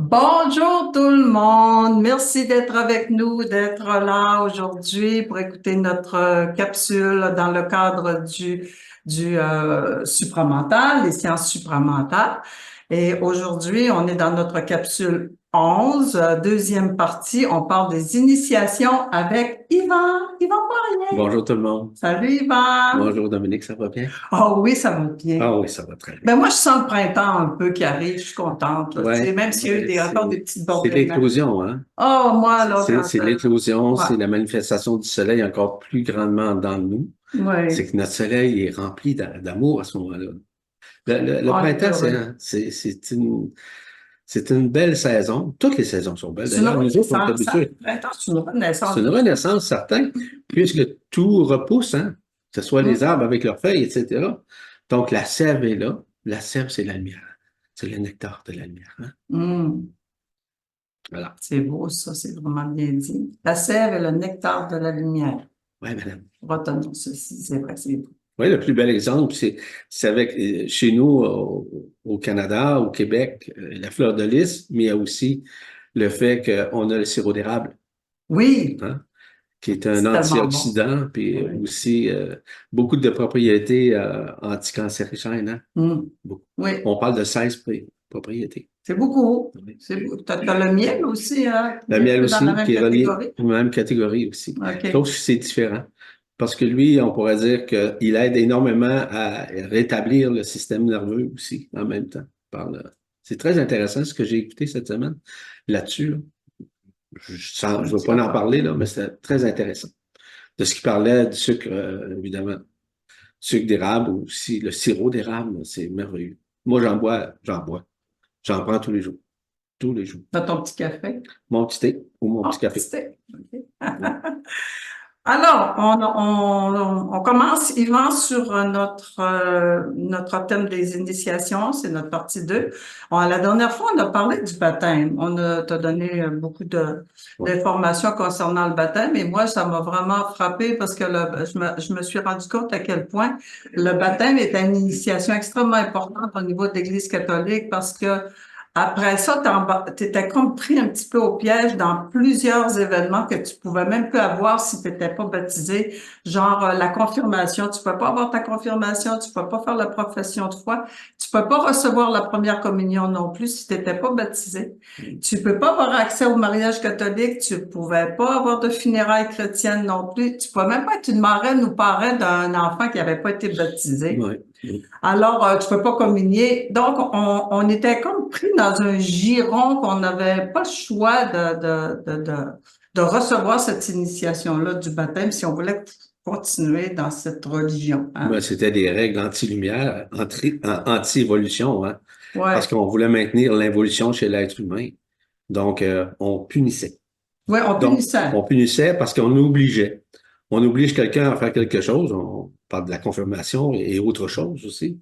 Bonjour tout le monde. Merci d'être avec nous, d'être là aujourd'hui pour écouter notre capsule dans le cadre du supramental, les sciences supramentales. Et aujourd'hui, on est dans notre capsule 11, deuxième partie. On parle des initiations avec Yvan Poirier. Bonjour tout le monde. Salut Yvan. Bonjour Dominique, ça va bien? Oh oui, ça va bien. Ah oui, ça va très bien. Ben moi, je sens le printemps un peu qui arrive, je suis contente, là, tu sais, Ouais, même s'il y a eu ouais, encore des petites c'est bordées de neige. l'éclosion, hein? Oh, moi, là, C'est l'éclosion, ouais, c'est la manifestation du soleil encore plus grandement dans nous. C'est ouais, que notre soleil est rempli d'amour à ce moment-là. Le on est printemps, heureux. c'est une belle saison. Toutes les saisons sont belles. C'est une D'ailleurs, nous autres, on est renaissance, hein? habitués. Printemps, c'est une C'est renaissance une de tout. renaissance, certain, puisque tout repousse, hein? Que ce soit les Hum, arbres avec leurs feuilles, etc. Donc, la sève est là. La sève, c'est la lumière. C'est le nectar de la lumière, hein? hum. Voilà. C'est beau, ça, c'est vraiment bien dit. La sève est le nectar de la lumière. Oui, madame. Retenons ceci, c'est vrai, c'est beau. Oui, le plus bel exemple, c'est avec chez nous au Canada, au Québec, la fleur de lys, mais il y a aussi le fait qu'on a le sirop d'érable, Oui, hein, qui est un c'est tellement bon. antioxydant, puis Oui. aussi beaucoup de propriétés anticancérigènes, hein. Hum. Beaucoup. Oui, On parle de 16 propriétés. c'est beaucoup. Oui. C'est beau. T'as le miel aussi, hein, qui Le est un miel peu dans la aussi, même qui est relié catégorie. à la même catégorie aussi. OK. Sauf que c'est différent. Parce que lui, on pourrait dire qu'il aide énormément à rétablir le système nerveux aussi en même temps. C'est très intéressant ce que j'ai écouté cette semaine là-dessus, là. Je veux pas en parler, là, mais c'est très intéressant. De ce qu'il parlait du sucre, évidemment, sucre d'érable ou aussi le sirop d'érable, c'est merveilleux. Moi, j'en bois. J'en prends tous les jours. Tous les jours. Dans ton petit café. Mon petit thé ou mon petit Oh, café. c'était. OK. Alors, on commence, Yvan, sur notre thème des initiations, c'est notre partie 2. La dernière fois, on a parlé du baptême. T'as donné beaucoup Ouais. d'informations concernant le baptême et moi, ça m'a vraiment frappé parce que je me suis rendu compte à quel point le baptême est une initiation extrêmement importante au niveau de l'Église catholique parce que après ça, t'étais comme pris un petit peu au piège dans plusieurs événements que tu pouvais même plus avoir si t'étais pas baptisé. Genre, la confirmation. Tu peux pas avoir ta confirmation, tu peux pas faire la profession de foi, tu peux pas recevoir la première communion non plus si t'étais pas baptisé. Tu peux pas avoir accès au mariage catholique, tu pouvais pas avoir de funérailles chrétiennes non plus. Tu pouvais même pas être une marraine ou parrain d'un enfant qui avait pas été baptisé. Ouais. Alors, tu peux pas communier. Donc, on était comme pris dans un giron qu'on n'avait pas le choix de recevoir cette initiation-là du baptême si on voulait continuer dans cette religion, hein? Ben, c'était des règles anti-lumière, anti-évolution, hein, parce Ouais. qu'on voulait maintenir l'évolution chez l'être humain. Donc, on punissait. Ouais, on Donc, punissait. on punissait parce qu'on obligeait. On oblige quelqu'un à faire quelque chose. On parle de la confirmation et autre chose aussi.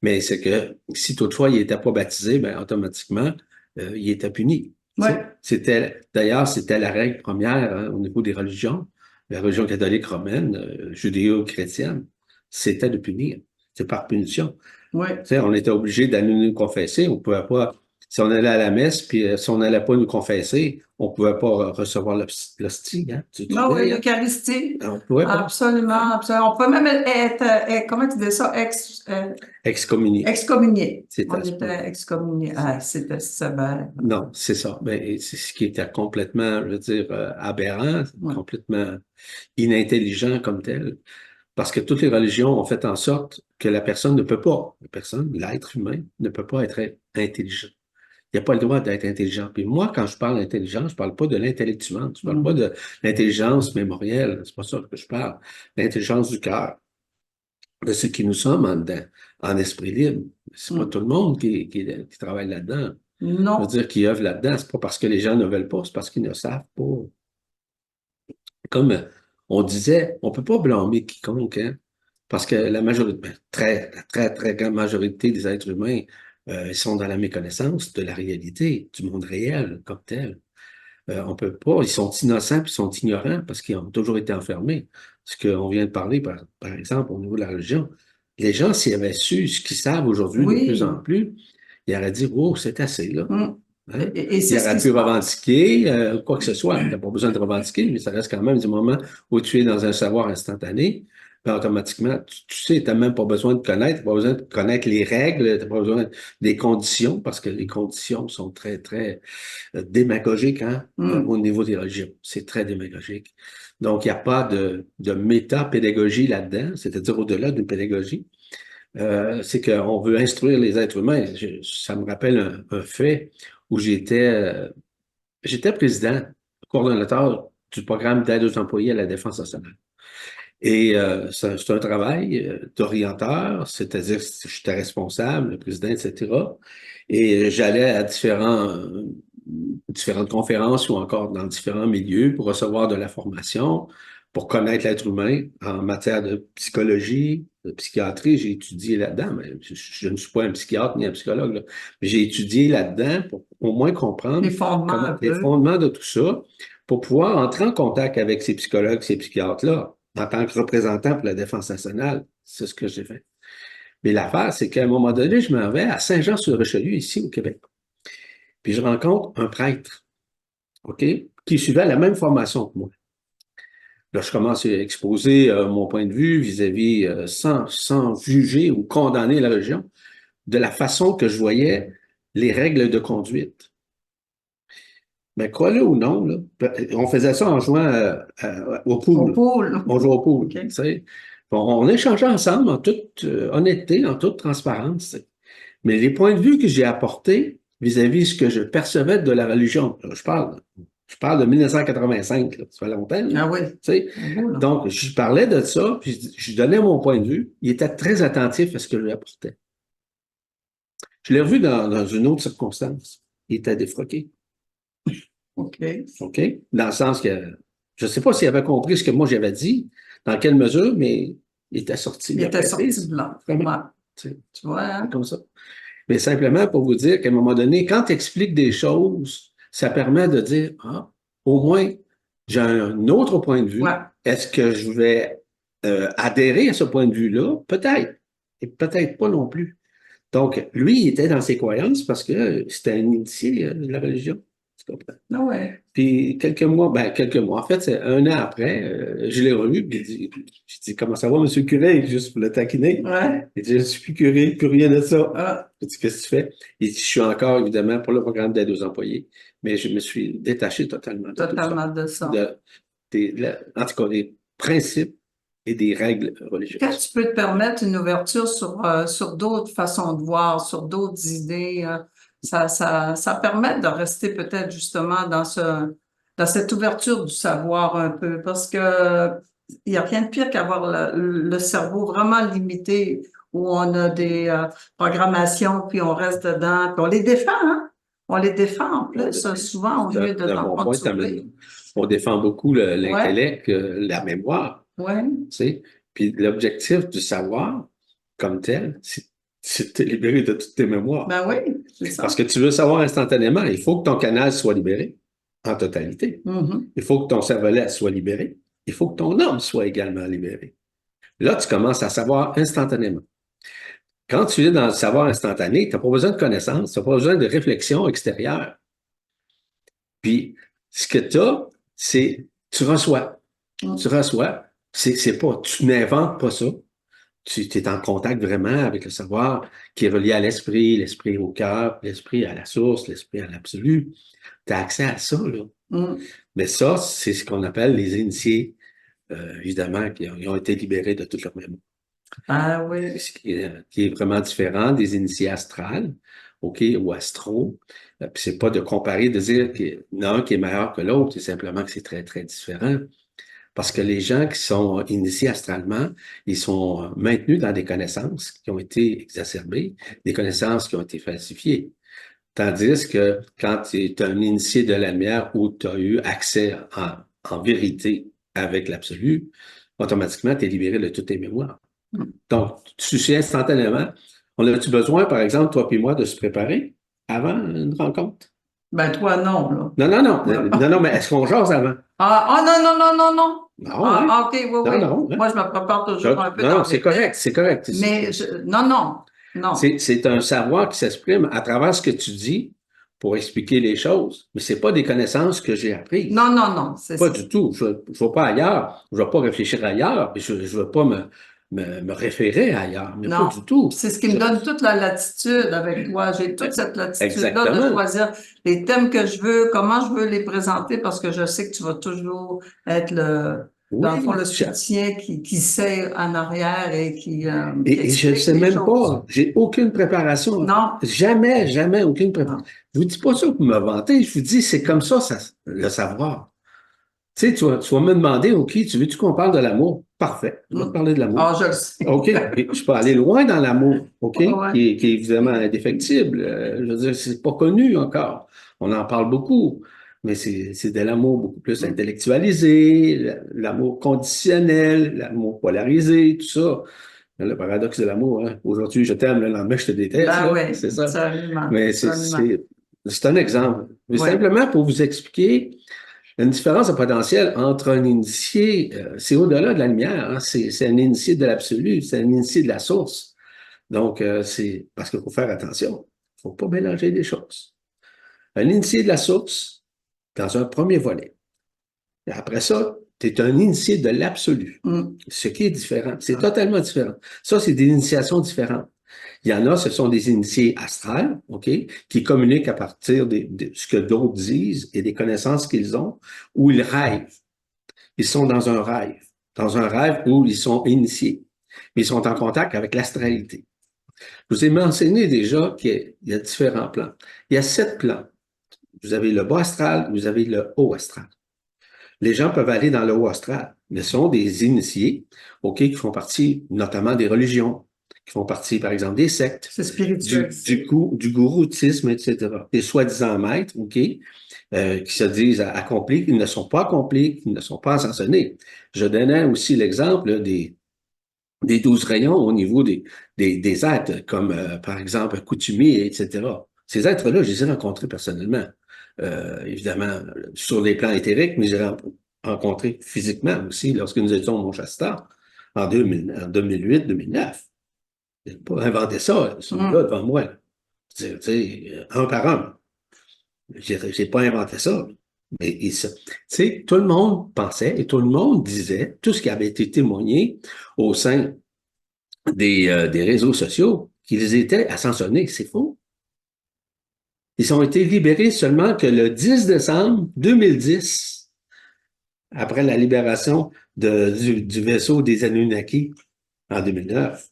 Mais c'est que si toutefois il n'était pas baptisé, ben, automatiquement, il était puni. Tu sais. Ouais. D'ailleurs, c'était la règle première, hein, au niveau des religions. La religion catholique romaine, judéo-chrétienne, c'était de punir. C'est par punition. Ouais. Tu sais, on était obligé d'aller nous confesser. On pouvait pas, si on allait à la messe, puis si on n'allait pas nous confesser, on pouvait pas recevoir l'hostie, hein. Tu Non, oui, sais, hein? l'Eucharistie. On pouvait pas. Absolument, absolument. On peut même être, comment tu dis ça, Excommunier. excommunié. C'est On à ce point. était excommunié. Ah, c'était sévère. Non, c'est ça. Ben, c'est ce qui était complètement, je veux dire, aberrant, Ouais. complètement inintelligent comme tel. Parce que toutes les religions ont fait en sorte que la personne, l'être humain, ne peut pas être intelligent. Il n'y a pas le droit d'être intelligent. Puis moi, quand je parle d'intelligence, je parle pas de l'intellectuel, je parle pas Mhm. de l'intelligence mémorielle, c'est pas ça que je parle. L'intelligence du cœur, de ce qui nous sommes en dedans, en esprit libre. C'est pas tout Mhm. le monde qui travaille là-dedans. Je veux Non. dire, qui œuvrent là-dedans. C'est pas parce que les gens ne veulent pas, c'est parce qu'ils ne savent pas. Comme on disait, on peut pas blâmer quiconque, hein, parce que la majorité, ben, très grande majorité des êtres humains, ils sont dans la méconnaissance de la réalité, du monde réel comme tel. On peut pas, ils sont innocents puis ils sont ignorants parce qu'ils ont toujours été enfermés. Ce qu'on vient de parler, par exemple, au niveau de la religion. Les gens, s'ils avaient su ce qu'ils savent aujourd'hui de plus en Oui. plus, ils auraient dit, oh, c'est assez, là. Mhm. Hein? Et c'est Il ce aurait qui pu se passe. revendiquer quoi que ce soit. Il n'a pas besoin de revendiquer, mais ça reste quand même du moment où tu es dans un savoir instantané. Ben, automatiquement, tu sais, tu n'as même pas besoin de connaître, tu n'as pas besoin de connaître les règles, tu n'as pas besoin des conditions, parce que les conditions sont très, très démagogiques hein, au niveau des religions. C'est très démagogique. Donc, il n'y a pas de méta-pédagogie là-dedans, c'est-à-dire au-delà d'une pédagogie. C'est qu'on veut instruire les êtres humains. Ça me rappelle un fait où j'étais président, coordonnateur du programme d'aide aux employés à la défense nationale. Et c'est un travail d'orienteur, c'est-à-dire que j'étais responsable, le président, etc. Et j'allais à différentes conférences ou encore dans différents milieux pour recevoir de la formation, pour connaître l'être humain en matière de psychologie, de psychiatrie. J'ai étudié là-dedans, mais je ne suis pas un psychiatre ni un psychologue, là. Mais j'ai étudié là-dedans pour au moins comprendre Les fondements un les peu. fondements de tout ça, pour pouvoir entrer en contact avec ces psychologues, ces psychiatres-là, en tant que représentant pour la Défense nationale. C'est ce que j'ai fait. Mais l'affaire, c'est qu'à un moment donné, je m'en vais à Saint-Jean-sur-Richelieu, ici au Québec. Puis je rencontre un prêtre, OK, qui suivait la même formation que moi. Là, je commence à exposer mon point de vue vis-à-vis, sans juger ou condamner la religion, de la façon que je voyais les règles de conduite. Mais crois-le ou non, là, on faisait ça en jouant au Au pool. pôle. On jouait au pool. OK. Tu sais. On échangeait ensemble en toute honnêteté, en toute transparence. Tu sais. Mais les points de vue que j'ai apportés vis-à-vis ce que je percevais de la religion, là, je parle de 1985, là, ça fait longtemps. Là, Ah oui. tu sais. Beau, là. Donc, je parlais de ça, puis je donnais mon point de vue. Il était très attentif à ce que je lui apportais. Je l'ai revu dans une autre circonstance. Il était défroqué. OK. OK? Dans le sens que je ne sais pas s'il avait compris ce que moi j'avais dit, dans quelle mesure, mais il était sorti de Il la était sorti prêtrise. de là. Vraiment. Ouais. Tu sais, Tu vois, c'est hein? comme ça. Mais simplement pour vous dire qu'à un moment donné, quand tu expliques des choses, ça permet de dire, ah, au moins, j'ai un autre point de vue. Ouais. Est-ce que je vais adhérer à ce point de vue-là? Peut-être. Et peut-être pas non plus. Donc, lui, il était dans ses croyances parce que c'était un initié de la religion. Tu comprends? Ah ouais. Puis quelques mois, en fait, c'est un an après, je l'ai revu, puis j'ai dit, comment ça va, monsieur le curé, juste pour le taquiner. Ouais. Il dit, je suis plus curé, plus rien de ça. Ah, J'ai dit, qu'est-ce que tu fais? Il dit, je suis encore, évidemment, pour le programme d'aide aux employés, mais je me suis détaché totalement de tout ça. totalement de ça. En tout cas, des principes et des règles Quand religieuses. tu peux te permettre une ouverture sur d'autres façons de voir, sur d'autres idées, ça permet de rester peut-être justement dans cette ouverture du savoir un peu, parce que il n'y a rien de pire qu'avoir le cerveau vraiment limité, où on a des programmations, puis on reste dedans, puis on les défend, hein? On les défend en plus, souvent au lieu de C'est un bon point, s'ouvrir. on défend beaucoup Ouais, l'intellect, la mémoire. ouais, Tu sais. Puis l'objectif du savoir, comme tel, c'est de te libérer de toutes tes mémoires. ben oui, c'est Parce ça. que tu veux savoir instantanément, il faut que ton canal soit libéré en totalité. Mhm. Il faut que ton cervelet soit libéré. Il faut que ton âme soit également libérée. Là, tu commences à savoir instantanément. Quand tu es dans le savoir instantané, tu n'as pas besoin de connaissances, tu n'as pas besoin de réflexion extérieure. Puis, ce que tu as, c'est tu reçois. Tu reçois. C'est pas, tu n'inventes pas ça. Tu es en contact vraiment avec le savoir qui est relié à l'esprit au cœur, l'esprit à la source, l'esprit à l'absolu. Tu as accès à ça, là. Mm. Mais ça, c'est ce qu'on appelle les initiés, évidemment, ils ont été libérés de toute leur mémoire. Ah oui. Ce qui est vraiment différent des initiés astrales, OK, ou astro. Puis c'est pas de comparer, de dire qu'il y en a un qui est meilleur que l'autre, c'est simplement que c'est très, très différent. Parce que les gens qui sont initiés astralement, ils sont maintenus dans des connaissances qui ont été exacerbées, des connaissances qui ont été falsifiées. Tandis que quand tu es un initié de la lumière où tu as eu accès en vérité avec l'absolu, automatiquement, tu es libéré de toutes tes mémoires. Donc, tu sais instantanément. On a-tu besoin, par exemple, toi et moi, de se préparer avant une rencontre? Ben toi, non, là. Non, non, non. Ouais. Non, non, mais est-ce qu'on jase avant? Non, non, non, non, non. Non, hein? OK, oui, Non, oui. non. Hein? Moi, je me prépare toujours un peu Non, dans non, mes c'est correct, c'est correct. mais non, non, non. C'est un savoir qui s'exprime à travers ce que tu dis pour expliquer les choses, mais c'est pas des connaissances que j'ai apprises. Non, non, non, c'est Pas ça. du tout. Je ne vais pas ailleurs. Je ne vais pas réfléchir ailleurs. Je ne vais pas me référer ailleurs. Mais pas Non. du tout. C'est ce qui me donne toute la latitude avec toi. J'ai toute cette latitude-là de Exactement. choisir les thèmes que je veux, comment je veux les présenter, parce que je sais que tu vas toujours être dans le fond, Oui. le soutien qui sait en arrière et qui Et je ne explique sais les même choses. pas. J'ai aucune préparation. Non, Jamais, jamais aucune préparation. non. Je vous dis pas ça pour me vanter. Je vous dis, c'est comme ça, le savoir. Tu sais, tu vas me demander, OK, veux-tu qu'on parle de l'amour? Parfait. Je vais te parler de l'amour. Ah, je le sais. OK, je peux aller loin dans l'amour, OK, Ouais. qui est évidemment indéfectible. Je veux dire, c'est pas connu encore. On en parle beaucoup, mais c'est de l'amour beaucoup plus intellectualisé, l'amour conditionnel, l'amour polarisé, tout ça. Le paradoxe de l'amour, hein. Aujourd'hui, je t'aime, le lendemain, je te déteste, Ben là. oui, C'est ça. absolument, Mais absolument. c'est un exemple. Mais Oui. simplement pour vous expliquer une différence de potentiel entre un initié, c'est au-delà de la lumière, hein, c'est un initié de l'absolu, c'est un initié de la source. Donc, c'est parce qu'il faut faire attention. Il ne faut pas mélanger les choses. Un initié de la source, dans un premier volet. Et après ça, tu es un initié de l'absolu, ce qui est différent. C'est totalement différent. Ça, c'est des initiations différentes. Il y en a, ce sont des initiés astrales, OK, qui communiquent à partir de ce que d'autres disent et des connaissances qu'ils ont, où ils rêvent. Ils sont dans un rêve où ils sont initiés, mais ils sont en contact avec l'astralité. Je vous ai mentionné déjà qu'il y a différents plans. Il y a 7 plans. Vous avez le bas astral, vous avez le haut astral. Les gens peuvent aller dans le haut astral, mais ce sont des initiés, OK, qui font partie notamment des religions, qui font partie, par exemple, des sectes, C'est spirituel. du gouroutisme, etc. Des soi-disant maîtres, OK, qui se disent accomplis, qui ne sont pas accomplis, qui ne sont pas ascensionnés. Je donnais aussi l'exemple des 12 rayons au niveau des êtres, comme par exemple coutumier, etc. Ces êtres-là, je les ai rencontrés personnellement. Évidemment, sur les plans éthériques, mais je les ai rencontrés physiquement aussi lorsque nous étions au Mont-Shasta en 2008-2009. Je n'ai pas inventé ça, ils sont là devant moi. Tu sais, un par un. J'ai pas inventé ça. Mais tu sais, tout le monde pensait et tout le monde disait, tout ce qui avait été témoigné au sein des réseaux sociaux, qu'ils étaient ascensionnés. C'est faux. Ils ont été libérés seulement que le 10 décembre 2010, après la libération du vaisseau des Anunnaki en 2009.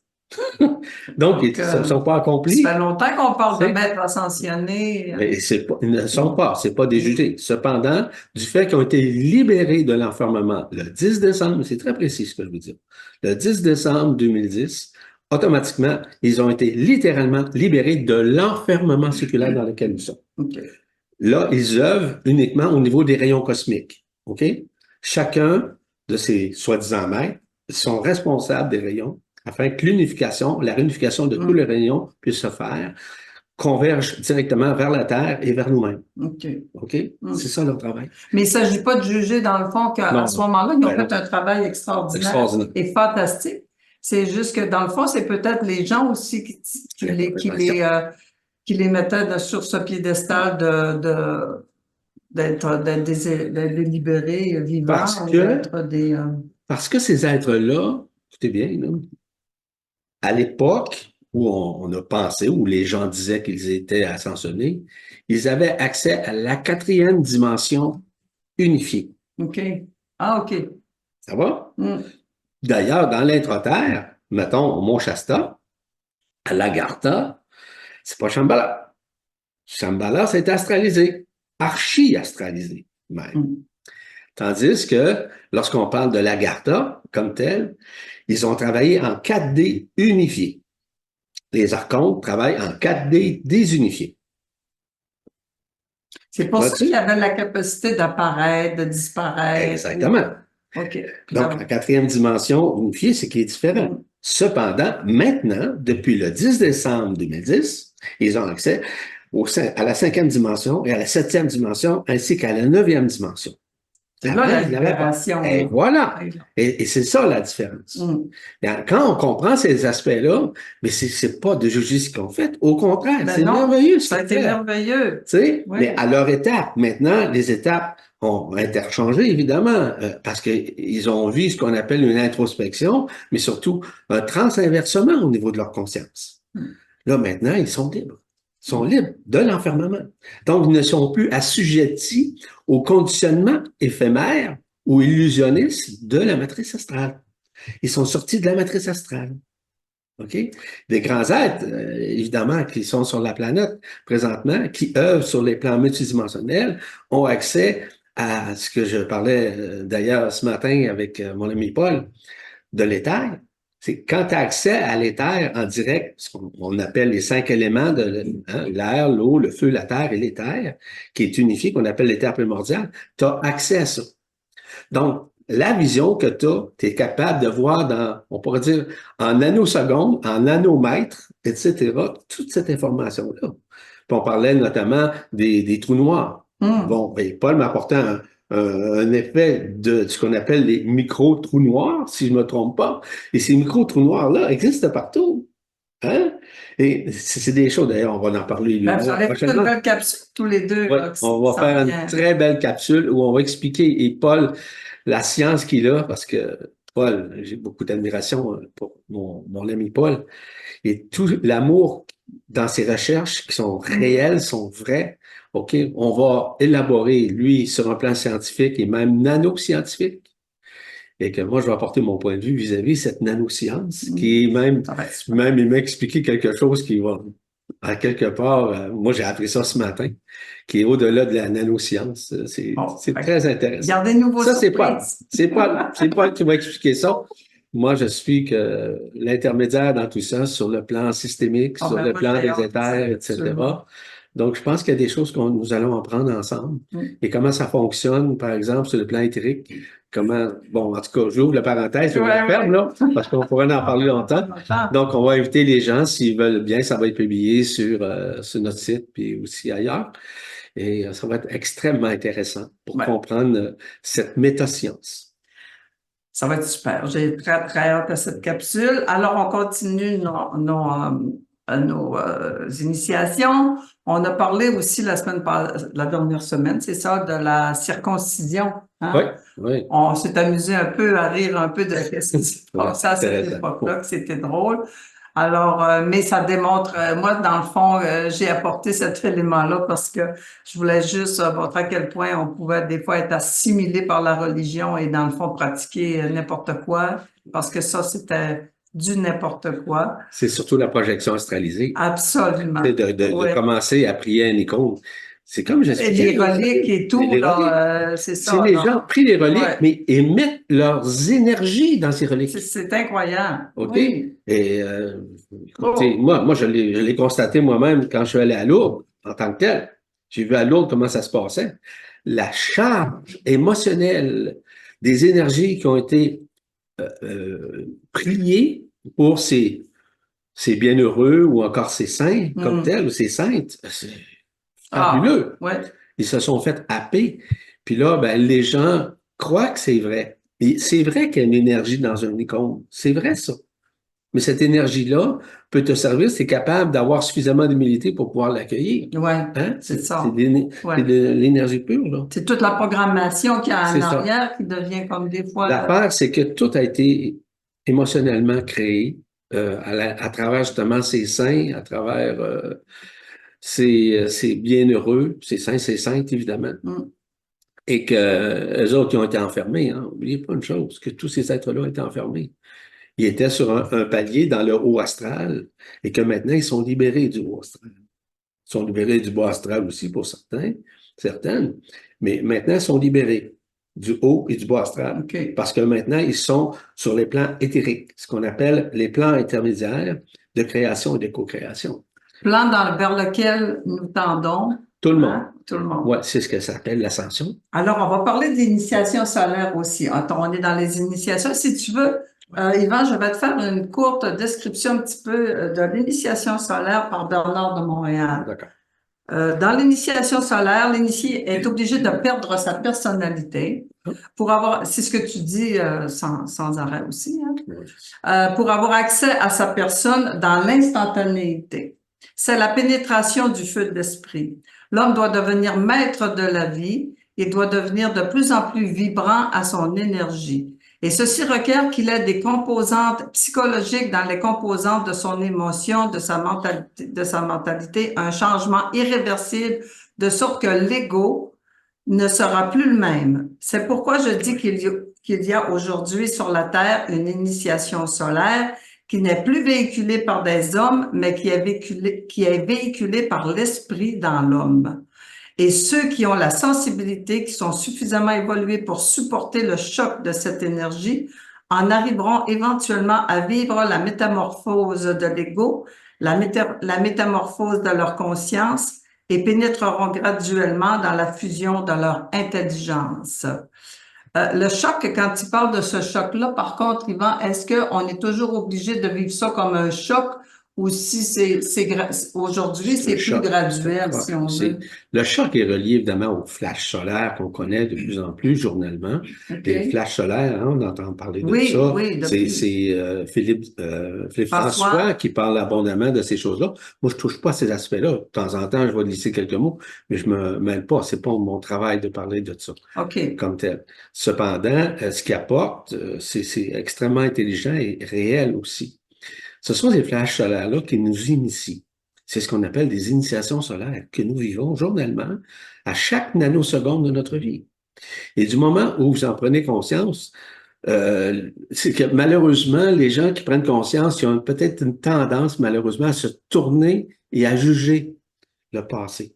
Donc, ils ne sont pas accomplis. Ça fait longtemps qu'on parle de maîtres ascensionnés. Mais ils ne sont pas, c'est pas des jugés. Cependant, du fait qu'ils ont été libérés de l'enfermement le 10 décembre, c'est très précis ce que je veux dire, le 10 décembre 2010, automatiquement, ils ont été littéralement libérés de l'enfermement circulaire dans lequel ils sont. Okay. Là, ils œuvrent uniquement au niveau des rayons cosmiques. OK? Chacun de ces soi-disant maîtres sont responsables des rayons afin que la réunification de tous les rayons puisse se faire, convergent directement vers la Terre et vers nous-mêmes. OK. OK? C'est ça leur travail. Mais il ne s'agit pas de juger, dans le fond, qu'à ce moment-là, ils ont fait un travail extraordinaire et fantastique. C'est juste que, dans le fond, c'est peut-être les gens aussi qui les mettaient sur ce piédestal d'être libérés, vivants. Parce que ces êtres-là, écoutez bien, là, à l'époque où on a pensé, où les gens disaient qu'ils étaient ascensionnés, ils avaient accès à la 4e dimension unifiée. OK. Ah, OK. Ça va? D'ailleurs, dans l'intra-terre, mettons au Mont-Shasta, à l'Agartha, c'est pas Shambhala. Shambhala, c'est astralisé, archi-astralisé même. Tandis que lorsqu'on parle de l'Agartha comme tel, ils ont travaillé en 4D unifié. Les archontes travaillent en 4D désunifié. C'est pour ça qu'il y avait la capacité d'apparaître, de disparaître. Exactement. OK. Donc, la 4e dimension unifiée, c'est qui est différent. Cependant, maintenant, depuis le 10 décembre 2010, ils ont accès à la 5e dimension et à la 7e dimension, ainsi qu'à la 9e dimension. C'est là la Avant, il n'y avait pas. libération. Et là. voilà. Ouais. Et c'est ça la différence. Mm. Quand on comprend ces aspects-là, mais c'est pas de juger ce qu'on fait. Au contraire, Ben c'est non, merveilleux ce ça a qu'ils été fait. merveilleux. Tu sais, Oui. mais à leur étape. Maintenant, les étapes ont interchangé, évidemment, parce qu'ils ont vu ce qu'on appelle une introspection, mais surtout un transinversement au niveau de leur conscience. Mm. Là, maintenant, ils sont libres. Ils sont libres de l'enfermement. Donc, ils ne sont plus assujettis au conditionnement éphémère ou illusionniste de la matrice astrale. Ils sont sortis de la matrice astrale. OK? Des grands êtres, évidemment, qui sont sur la planète présentement, qui œuvrent sur les plans multidimensionnels, ont accès à ce que je parlais d'ailleurs ce matin avec mon ami Paul, de l'éther. C'est quand tu as accès à l'éther en direct, ce qu'on appelle les 5 éléments de l'air, l'eau, le feu, la terre et l'éther, qui est unifié, qu'on appelle l'éther primordial, tu as accès à ça. Donc, la vision que tu es capable de voir dans, on pourrait dire, en nanosecondes, en nanomètres, etc., toute cette information-là. Puis on parlait notamment des trous noirs. Mm. Bon, ben, Paul m'apportait un effet de ce qu'on appelle les micro-trous noirs, si je ne me trompe pas. Et ces micro-trous noirs-là existent partout. Hein? Et c'est des choses, d'ailleurs, on va en parler Ben, vous allez faire une prochainement. belle capsule tous les deux, Oui, là, on va ça faire une revient. très belle capsule où on va expliquer, et Paul, la science qu'il a, parce que Paul, j'ai beaucoup d'admiration pour mon ami Paul, et tout l'amour dans ses recherches qui sont réelles, sont vraies. OK, on va élaborer, lui, sur un plan scientifique et même nanoscientifique, et que moi, je vais apporter mon point de vue vis-à-vis de cette nanoscience, qui est même, Ça va être super. même, il m'a expliqué quelque chose qui va, à quelque part, moi, j'ai appris ça ce matin, qui est au-delà de la nanoscience. Bon, C'est fait que très intéressant. gardez-nous vos Ça, c'est pas, surprises. c'est pas qui va expliquer ça. Moi, je suis que l'intermédiaire dans tout ça, sur le plan systémique, Ah, sur ben, le moi, plan j'ai des hâte, éthers, absolument. etc. Donc, je pense qu'il y a des choses que nous allons apprendre ensemble. Mm. Et comment ça fonctionne, par exemple, sur le plan éthérique. Comment, bon, en tout cas, j'ouvre la parenthèse, je la Ouais, ferme, ouais. là, parce qu'on pourrait en parler longtemps. Longtemps. Donc, on va inviter les gens, s'ils veulent bien, ça va être publié sur notre site, puis aussi ailleurs. Et ça va être extrêmement intéressant pour Ouais. comprendre cette métascience. Ça va être super. J'ai très, très hâte à cette capsule. Alors, on continue nos initiations. On a parlé aussi la dernière semaine, c'est ça, de la circoncision. Oui, Hein? oui. On s'est amusé un peu à rire un peu de ce qui se Ouais, passait à cette intéressant. époque-là, que c'était drôle. Alors, mais ça démontre, moi, dans le fond, j'ai apporté cet élément-là parce que je voulais juste montrer à quel point on pouvait des fois être assimilé par la religion et dans le fond pratiquer n'importe quoi, parce que ça, c'était du n'importe quoi. C'est surtout la projection astralisée. Absolument. C'est de Ouais. commencer à prier à une icône. C'est comme Et j'expliquais. les reliques et tout, Les reliques. là, c'est Si ça, les là. gens prient les reliques, Ouais. mais émettent leurs énergies dans ces reliques. C'est incroyable. OK? Oui. Et écoutez, Oh. moi, je l'ai constaté moi-même quand je suis allé à Lourdes en tant que tel. J'ai vu à Lourdes comment ça se passait. La charge émotionnelle des énergies qui ont été priées pour ces bienheureux ou encore ces saints comme tels ou ces saintes, c'est Ah, fabuleux. ouais. Ils se sont fait happer. Puis là, ben, les gens croient que c'est vrai. Et c'est vrai qu'il y a une énergie dans une icône. C'est vrai, ça. Mais cette énergie-là peut te servir si tu es capable d'avoir suffisamment d'humilité pour pouvoir l'accueillir. Ouais, Hein? c'est C'est ça. c'est Ouais. de l'énergie pure, là. C'est toute la programmation qu'il y a en C'est ça. arrière qui devient comme des fois. L'affaire, c'est que tout a été émotionnellement créé à travers justement ces saints, à travers ces bienheureux, ces saints, ces saintes, évidemment. Mm. Et que eux autres, qui ont été enfermés, hein. N'oubliez pas une chose, que tous ces êtres-là ont été enfermés. Ils étaient sur un palier dans le haut astral et que maintenant, ils sont libérés du haut astral. Ils sont libérés du bas astral aussi pour certaines, mais maintenant, ils sont libérés du haut et du bas astral. OK. Parce que maintenant, ils sont sur les plans éthériques, ce qu'on appelle les plans intermédiaires de création et de co-création. Plan vers lequel nous tendons. Tout le monde. Hein? Tout le monde. Ouais, c'est ce que ça s'appelle l'ascension. Alors, on va parler d'initiation solaire aussi. Attends, on est dans les initiations. Si tu veux, Yvan, je vais te faire une courte description un petit peu de l'initiation solaire par Bernard de Montréal. D'accord. Dans l'initiation solaire, l'initié est obligé de perdre sa personnalité Pour avoir, c'est ce que tu dis sans arrêt aussi, hein? Ouais. Pour avoir accès à sa personne dans l'instantanéité. C'est la pénétration du feu de l'esprit. L'homme doit devenir maître de la vie et doit devenir de plus en plus vibrant à son énergie. Et ceci requiert qu'il ait des composantes psychologiques dans les composantes de son émotion, de sa mentalité, un changement irréversible de sorte que l'ego ne sera plus le même. C'est pourquoi je dis qu'il y a aujourd'hui sur la Terre une initiation solaire qui n'est plus véhiculée par des hommes, mais qui est véhiculée par l'esprit dans l'homme. Et ceux qui ont la sensibilité, qui sont suffisamment évolués pour supporter le choc de cette énergie, en arriveront éventuellement à vivre la métamorphose de l'ego, la métamorphose de leur conscience et pénétreront graduellement dans la fusion de leur intelligence. Le choc, quand tu parles de ce choc-là, par contre, Yvan, est-ce qu'on est toujours obligé de vivre ça comme un choc ou si aujourd'hui, c'est plus choc. graduel, si on veut? Le choc est relié évidemment aux flashs solaires qu'on connaît de plus en plus journalement. Les OK. flashs solaires, hein, on entend parler de Oui, ça. oui, C'est depuis Philippe François. François qui parle abondamment de ces choses-là. Moi, je touche pas à ces aspects-là. De temps en temps, je vais glisser quelques mots, mais je me mêle pas. C'est pas mon travail de parler de ça OK. comme tel. Cependant, ce qu'il apporte, c'est extrêmement intelligent et réel aussi. Ce sont ces flashs solaires-là qui nous initient. C'est ce qu'on appelle des initiations solaires que nous vivons journellement à chaque nanoseconde de notre vie. Et du moment où vous en prenez conscience, c'est que malheureusement, les gens qui prennent conscience, ils ont peut-être une tendance, malheureusement, à se tourner et à juger le passé,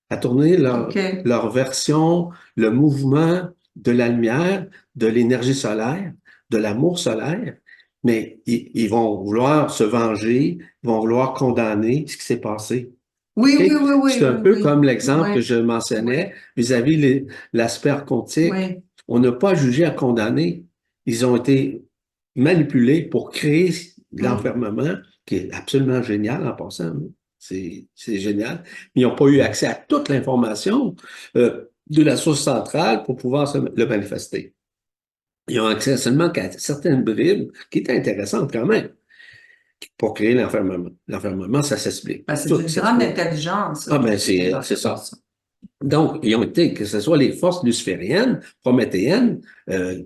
à tourner OK. leur version, le mouvement de la lumière, de l'énergie solaire, de l'amour solaire, mais ils vont vouloir se venger, ils vont vouloir condamner ce qui s'est passé. Oui, OK? oui, oui, oui, C'est un oui, peu oui. comme l'exemple que Oui, je mentionnais vis-à-vis l'aspect quantique. oui. On n'a pas jugé à condamner. Ils ont été manipulés pour créer l'enfermement, qui est absolument génial en passant. Hein. C'est génial. Mais ils n'ont pas eu accès à toute l'information de la source centrale pour pouvoir le manifester. Ils ont accès seulement qu'à certaines bribes qui étaient intéressantes quand même pour créer l'enfermement. L'enfermement, ça s'explique. Ben, c'est Tout d'une grande s'explique. intelligence. Ah ben c'est ça. Donc, ils ont été, que ce soit les forces lucifériennes, prométhéennes,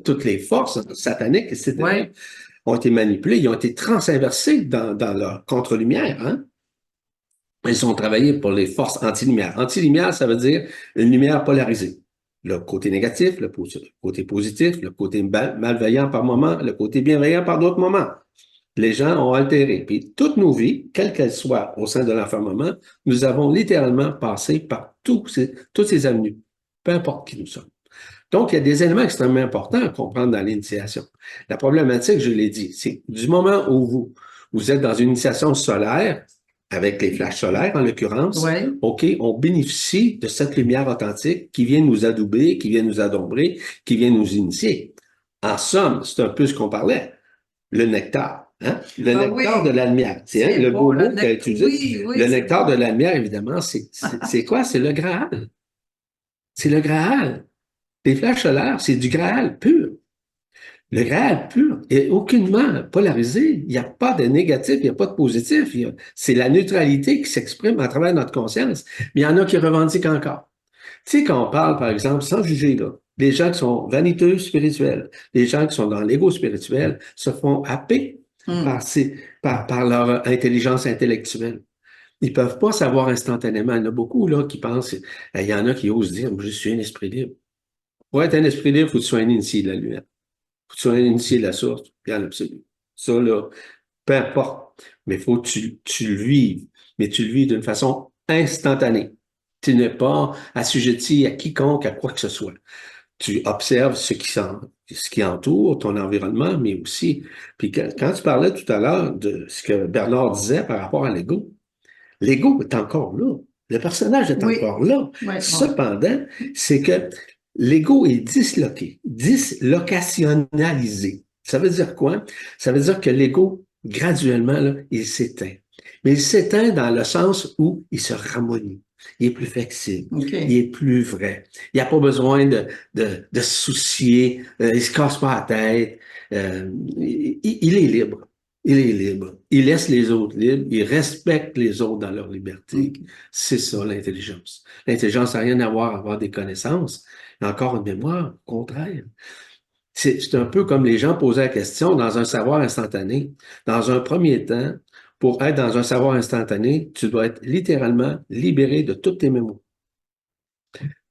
toutes les forces sataniques, etc., Oui. ont été manipulées, ils ont été transinversés dans leur contre-lumière. Hein? Ils ont travaillé pour les forces anti-lumière. Anti-lumière, ça veut dire une lumière polarisée. Le côté négatif, le côté positif, le côté malveillant par moment, le côté bienveillant par d'autres moments. Les gens ont altéré. Puis toutes nos vies, quelles qu'elles soient au sein de l'enfermement, nous avons littéralement passé par toutes ces avenues, peu importe qui nous sommes. Donc, il y a des éléments extrêmement importants à comprendre dans l'initiation. La problématique, je l'ai dit, c'est du moment où vous êtes dans une initiation solaire, avec les flashs solaires en l'occurrence, Oui. OK, on bénéficie de cette lumière authentique qui vient nous adouber, qui vient nous adombrer, qui vient nous initier. En somme, c'est un peu ce qu'on parlait, le nectar. Hein? Le nectar Oui. de la lumière. C'est C'est le beau, beau le mot qu'a utilisé. Oui, oui, Le c'est nectar beau. de la lumière, évidemment, c'est quoi? C'est le Graal. C'est le Graal. Les flashs solaires, c'est du Graal pur. Le Graal pur est aucunement polarisé. Il n'y a pas de négatif, il n'y a pas de positif. C'est la neutralité qui s'exprime à travers notre conscience. Mais il y en a qui revendiquent encore. Tu sais, quand on parle, par exemple, sans juger, là, les gens qui sont vaniteux spirituels, les gens qui sont dans l'ego spirituel se font happer Hmm. par leur intelligence intellectuelle. Ils peuvent pas savoir instantanément. Il y en a beaucoup là, qui pensent, il y en a qui osent dire, je suis un esprit libre. Pour être un esprit libre, il faut que tu sois un initié de la lumière. Il faut que tu sois un initié de la source, bien l'absolu. Ça, là, peu importe. Mais il faut que tu le vives. Mais tu le vis d'une façon instantanée. Tu n'es pas assujetti à quiconque, à quoi que ce soit. Tu observes ce qui entoure ton environnement, mais aussi, puis quand tu parlais tout à l'heure de ce que Bernard disait par rapport à l'ego est encore là. Le personnage est Oui. encore là. Oui. Cependant, c'est que l'ego est disloqué, dislocationnalisé. Ça veut dire quoi? Ça veut dire que l'ego, graduellement, là, il s'éteint. Mais il s'éteint dans le sens où il se ramollit. il est plus flexible, OK. il est plus vrai. Il n'a pas besoin de se soucier, il se casse pas la tête. Il est libre. Il est libre. Il laisse les autres libres. Il respecte les autres dans leur liberté. OK. C'est ça, l'intelligence. L'intelligence n'a rien à voir avec avoir des connaissances. Il y a encore une mémoire, au contraire. C'est un peu comme les gens posaient la question dans un savoir instantané. Dans un premier temps, pour être dans un savoir instantané, tu dois être littéralement libéré de toutes tes mémoires.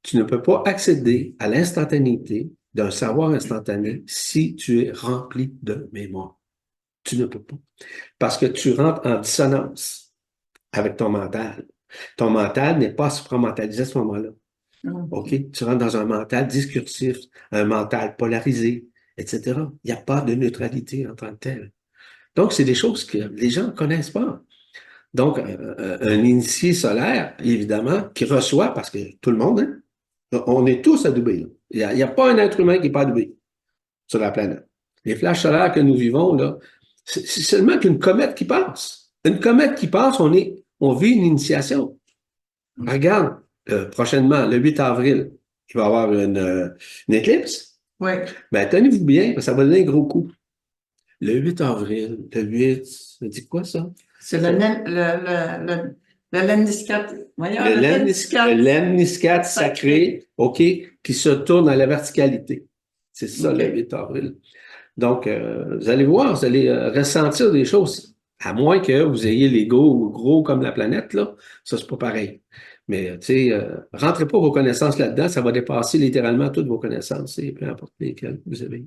Tu ne peux pas accéder à l'instantanéité d'un savoir instantané si tu es rempli de mémoire. Tu ne peux pas. Parce que tu rentres en dissonance avec ton mental. Ton mental n'est pas supramentalisé à ce moment-là. OK? Tu rentres dans un mental discursif, un mental polarisé, etc. Il n'y a pas de neutralité en tant que tel. Donc, c'est des choses que les gens ne connaissent pas. Donc, un initié solaire, évidemment, qui reçoit, parce que tout le monde, hein, on est tous adoubés. Là. Il n'y a pas un être humain qui n'est pas adoubé sur la planète. Les flashs solaires que nous vivons, là, c'est seulement qu'une comète qui passe. Une comète qui passe, on vit une initiation. Regarde, prochainement, le 8 avril, il va y avoir une éclipse. Oui. Ben, tenez-vous bien, parce que ça va donner un gros coup. Le 8 avril, le 8, ça dit quoi ça? C'est le lemniscate. Voyons, Le le lemniscate. lemniscate sacré, OK, qui se tourne à la verticalité. C'est ça, le 8 avril. Donc, vous allez voir, vous allez ressentir des choses. À moins que vous ayez l'ego gros comme la planète, là, ça, c'est pas pareil. Mais, tu sais, rentrez pas vos connaissances là-dedans, ça va dépasser littéralement toutes vos connaissances, et peu importe lesquelles vous avez.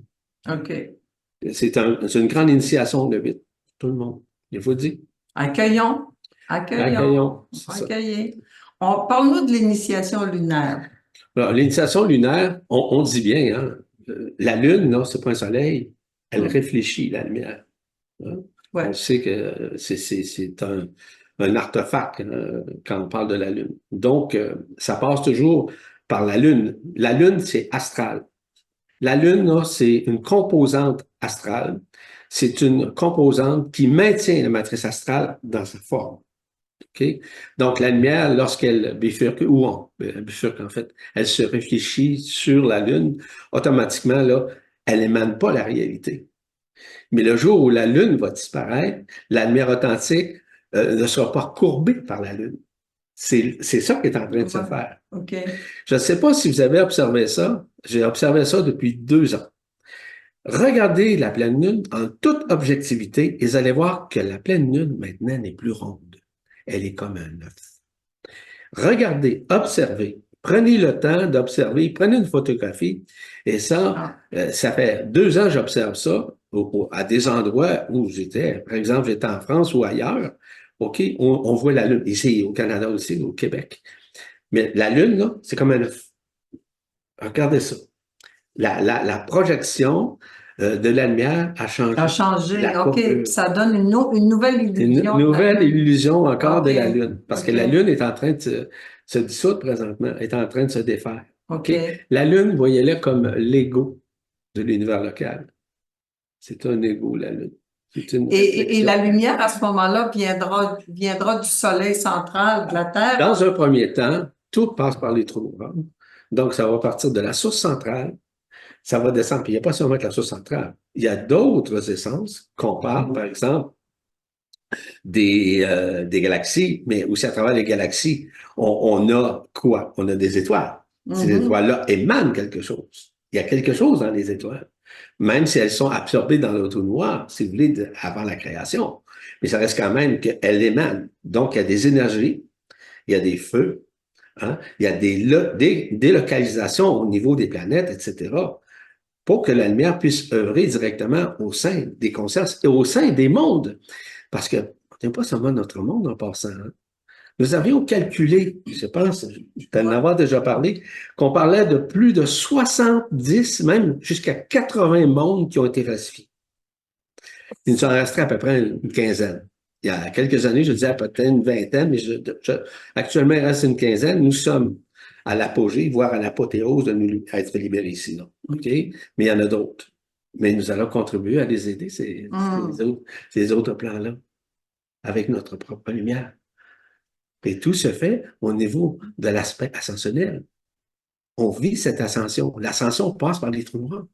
OK. C'est une grande initiation, le 8, tout le monde. Il faut dire. Accueillons. Accueillons. Accueillons, c'est ça. Accueillez. Parle-nous de l'initiation lunaire. Alors, l'initiation lunaire, on dit bien, hein, la Lune, là, c'est pas un soleil, elle réfléchit la lumière. Hein. Ouais. On sait que c'est un artefact quand on parle de la Lune. Donc, ça passe toujours par la Lune. La Lune, c'est astral. La Lune, là, c'est une composante astrale. C'est une composante qui maintient la matrice astrale dans sa forme. Okay? Donc, la lumière, lorsqu'elle bifurque, elle bifurque en fait, elle se réfléchit sur la Lune, automatiquement, là, elle n'émane pas la réalité. Mais le jour où la Lune va disparaître, la lumière authentique ne sera pas courbée par la Lune. C'est ça qui est en train de se faire. Okay. Je ne sais pas si vous avez observé ça. J'ai observé ça depuis 2 ans. Regardez la pleine Lune en toute objectivité et vous allez voir que la pleine Lune, maintenant, n'est plus ronde. Elle est comme un œuf. Regardez, observez. Prenez le temps d'observer, prenez une photographie. Et ça, ça fait 2 ans que j'observe ça à des endroits où j'étais. Par exemple, j'étais en France ou ailleurs. OK, on voit la Lune. Ici, au Canada aussi, au Québec. Mais la Lune, là, c'est comme un œuf. Regardez ça. La projection de la lumière a changé. A changé, OK. Ça donne une nouvelle illusion. Une nouvelle illusion encore de la Lune. Parce que la OK. Lune est en train de se dissoudre présentement, est en train de se défaire. OK. La Lune, voyez-la comme l'ego de l'univers local. C'est un ego, la Lune. Et la lumière, à ce moment-là, viendra du soleil central, de la Terre. Dans un premier temps, tout passe par les trous noirs. Donc, ça va partir de la source centrale, ça va descendre. Puis il n'y a pas seulement que la source centrale. Il y a d'autres essences qu'on parle, par exemple, des galaxies, mais aussi à travers les galaxies, on a quoi? On a des étoiles. Ces étoiles-là émanent quelque chose. Il y a quelque chose dans les étoiles. Même si elles sont absorbées dans le trou noir, si vous voulez, avant la création. Mais ça reste quand même qu'elles émanent. Donc, il y a des énergies, il y a des feux, hein, il y a des localisations au niveau des planètes, etc., pour que la lumière puisse œuvrer directement au sein des consciences et au sein des mondes. Parce que ce n'est pas seulement notre monde en passant. Hein. Nous avions calculé, je pense, je t'en avoir déjà parlé, qu'on parlait de plus de 70, même jusqu'à 80 mondes qui ont été classifiés. Il nous en resterait à peu près une quinzaine. Il y a quelques années, je disais peut-être une vingtaine, mais actuellement, il reste une quinzaine. Nous sommes à l'apogée, voire à l'apothéose de nous être libérés ici. Là. Okay? Mais il y en a d'autres. Mais nous allons contribuer à les aider, ces autres plans-là, avec notre propre lumière. Et tout se fait au niveau de l'aspect ascensionnel. On vit cette ascension. L'ascension passe par les trous noirs.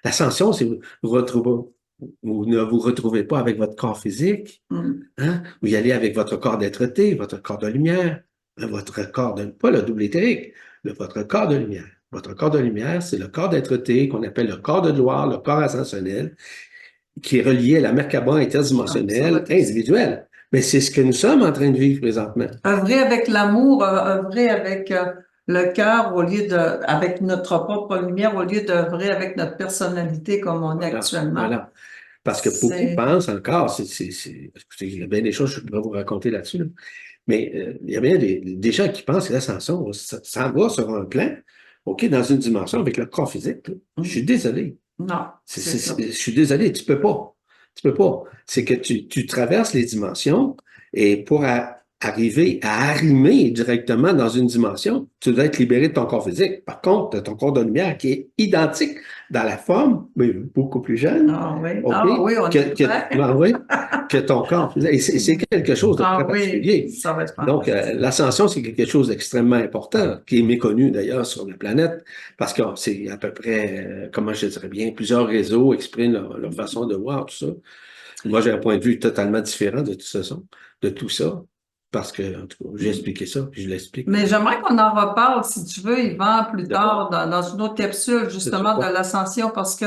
L'ascension, c'est vous ne vous retrouvez pas avec votre corps physique. Hein? Vous y allez avec votre corps d'être-té, votre corps de lumière, votre corps de, pas le double éthérique, votre corps de lumière. Votre corps de lumière, c'est le corps d'être-té qu'on appelle le corps de gloire, le corps ascensionnel, qui est relié à la Merkaba interdimensionnelle individuelle. Mais c'est ce que nous sommes en train de vivre présentement. Œuvrer avec l'amour, œuvrer avec le cœur au lieu de, avec notre propre lumière, au lieu d'œuvrer avec notre personnalité comme on est actuellement. Voilà. Parce que beaucoup pensent encore, il y a bien des choses que je pourrais vous raconter là-dessus, là. Mais il y a bien des gens qui pensent que l'ascension, ça va sur un plan, OK, dans une dimension avec le corps physique. Je suis désolé. Non, je suis désolé, tu peux pas. Tu peux pas. C'est que tu traverses les dimensions et pour arriver à arrimer directement dans une dimension, tu dois être libéré de ton corps physique. Par contre, tu as ton corps de lumière qui est identique dans la forme, mais beaucoup plus jeune. Ah oui, OK, oui, on est que ton corps physique. Et c'est quelque chose de très particulier. Oui, ça va être Donc, l'ascension, c'est quelque chose d'extrêmement important, qui est méconnu d'ailleurs sur la planète, parce que c'est à peu près, comment je dirais bien, plusieurs réseaux expriment leur façon de voir tout ça. Moi, j'ai un point de vue totalement différent de tout ça, parce que, en tout cas, j'ai expliqué ça, puis je l'explique. Mais j'aimerais qu'on en reparle, si tu veux, Yvan, plus tard, dans une autre capsule, justement, de l'ascension, parce que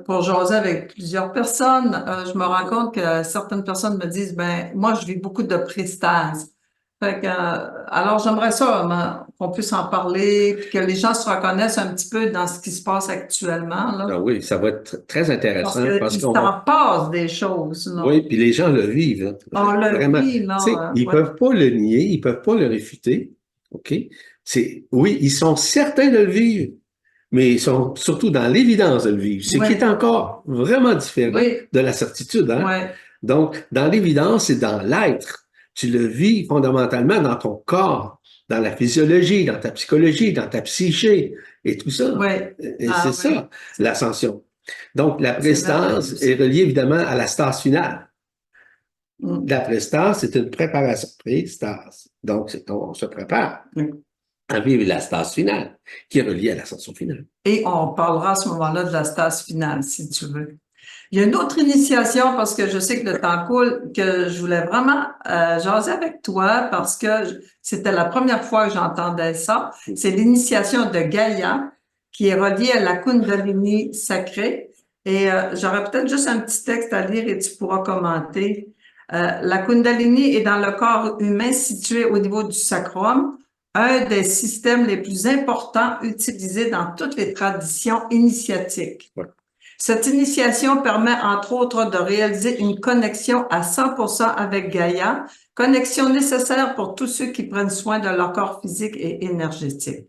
pour jaser avec plusieurs personnes, je me rends compte que certaines personnes me disent, ben, moi, je vis beaucoup de prestase. Fait que, alors, j'aimerais ça, qu'on puisse en parler, puis que les gens se reconnaissent un petit peu dans ce qui se passe actuellement, là. Ah oui, ça va être très intéressant. Parce qu'il s'en passe des choses, là. Oui, puis les gens le vivent. Hein. On le Vraiment. vit, là. Ils peuvent pas le nier, ils peuvent pas le réfuter. OK? Oui, ils sont certains de le vivre, mais ils sont surtout dans l'évidence de le vivre, ce qui est encore vraiment différent de la certitude. Hein? Donc, dans l'évidence, c'est dans l'être. Tu le vis fondamentalement dans ton corps, dans la physiologie, dans ta psychologie, dans ta psyché et tout ça. Et c'est ça, l'ascension. Donc, la prestance est reliée évidemment à la stase finale. La prestase, c'est une préparation. Prestase. Donc, on se prépare à vivre la stase finale, qui est reliée à l'ascension finale. Et on parlera à ce moment-là de la stase finale, si tu veux. Il y a une autre initiation, parce que je sais que le temps coule, que je voulais vraiment jaser avec toi, parce que c'était la première fois que j'entendais ça. C'est l'initiation de Gaïa, qui est reliée à la Kundalini sacrée. Et j'aurais peut-être juste un petit texte à lire et tu pourras commenter. La Kundalini est dans le corps humain situé au niveau du sacrum, un des systèmes les plus importants utilisés dans toutes les traditions initiatiques. Cette initiation permet, entre autres, de réaliser une connexion à 100% avec Gaïa, connexion nécessaire pour tous ceux qui prennent soin de leur corps physique et énergétique.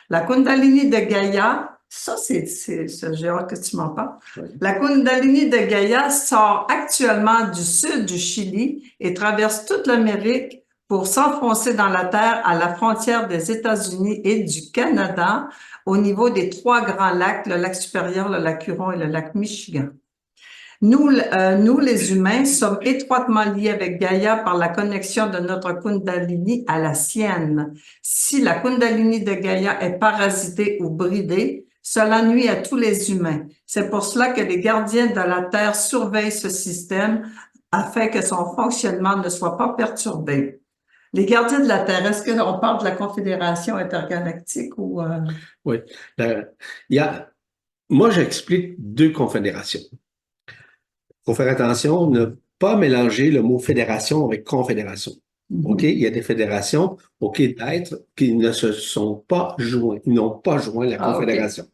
La Kundalini de Gaïa, ça, j'ai hâte que tu m'en parles. La Kundalini de Gaïa sort actuellement du sud du Chili et traverse toute l'Amérique pour s'enfoncer dans la terre à la frontière des États-Unis et du Canada, au niveau des 3 grands lacs, le lac supérieur, le lac Huron et le lac Michigan. Nous, les humains, sommes étroitement liés avec Gaïa par la connexion de notre Kundalini à la sienne. Si la Kundalini de Gaïa est parasitée ou bridée, cela nuit à tous les humains. C'est pour cela que les gardiens de la Terre surveillent ce système afin que son fonctionnement ne soit pas perturbé. Les gardiens de la Terre, est-ce qu'on parle de la Confédération intergalactique ou... Oui. Moi, j'explique 2 confédérations. Il faut faire attention, ne pas mélanger le mot fédération avec confédération. OK? Il y a des fédérations, OK, d'êtres qui ne se sont pas joints, ils n'ont pas joint la confédération.